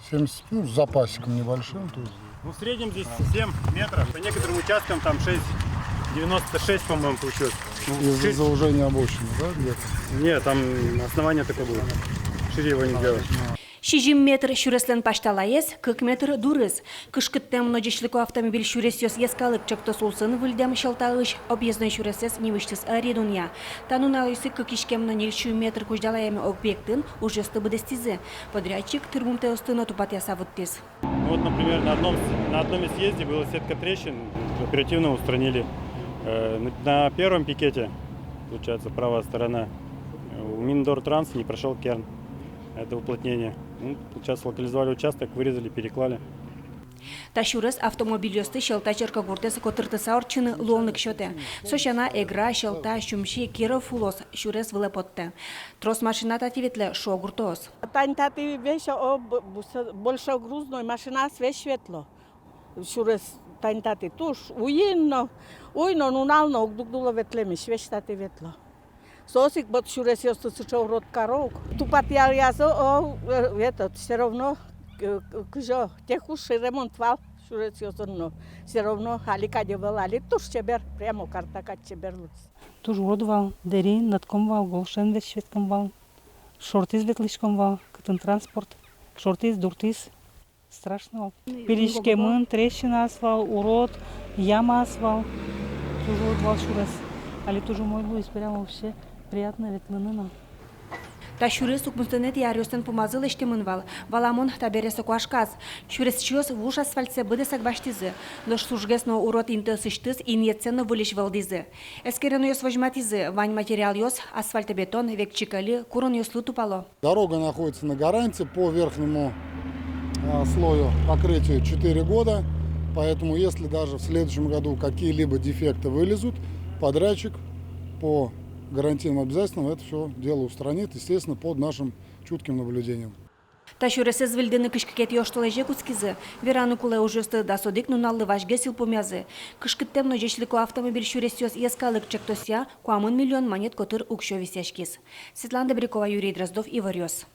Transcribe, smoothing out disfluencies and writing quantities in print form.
70, ну, с запасиком небольшим. То есть. Ну, в среднем здесь 7 метров. По некоторым участкам там 6,96, по-моему, получилось. Из-за заужения обочины, да, где-то? Нет, там основание такое было. Шире его не делать. 60 метр шүреслен пашталайыз, 40 метр дурыз. Кышкыттем множечлику автомобиль шүресёс ескалык чакто сулсын выльдем шалтағыш, объездной шүресес невыштыс аредуния. Тануналысы кыкишкем на 0 метр куждалаями объектын уже стыбыдестизы. Подрядчик тыргумте остына тупат ясавыттыз. Вот, например, на одном из съезде была сетка трещин, оперативно устранили. На первом пикете, получается, правая сторона, у Миндортранс не прошел керн. Это уплотнение. Ну, сейчас локализовали участок, вырезали, переклали. Та шүрес автомобиль ёсты шелта черка гуртес котыртыса орчыны луолнык шоте. Сошана эгра, шелта, шумши, киров фулос шүрес вылепотте. Трос машина тативетле шо гуртос. Тань тати вещи больше грузной машина свеж светло. Шурес тань тати туш уйно нунално угдугдуло ветлеми свеж тати ветло. Сосик бот шурес ёсты сучо рот коров. Тупат я это все равно кжо техуш ремонтвал шурес ёсты все равно алика девали туш чебер прямо картака чеберлус. Туш родвал, дерин, наткомвал, голшен весь шветкомвал, шортиз ветлишкомвал, кытын транспорт, шортиз, дуртиз. Страшно. Перешкемын, трещина асфал, урод, яма асфал. Туж родвал шурес. Али тужу мой луис прямо вообще приятно ветлынына. Та шүрес укмустенет ярёстен помазыл эштемынвал. Валамон табересе куашказ. Шүрес чёс вуш асфальтсе быдесак баштизы. Лош сужгесно урод инты сыштыз иньеценно вылиш валдизы. Эскерен ёс вожматизы. Вань материал ёс, асфальтобетон, век чикали, курон ёслу тупало. Дорога находится на гарантии по верхнему слою покрытия 4 года. Поэтому если даже в следующем году какие-либо дефекты вылезут, подрядчик по гарантийным обязательствам это все дело устранит, естественно, под нашим чутким наблюдением. Та шүресез вильдыны кышкекет ёштылайже кускизы. Вераны кулай ужысты да содик нуналлы важге сил помязы. Кышкыттем ножечлику автомобиль шүресёс ескалык чектося, куамын миллион монет котыр укшо висяшкиз. Светлана Добрякова, Юрий Дроздов, Ивар Ёс.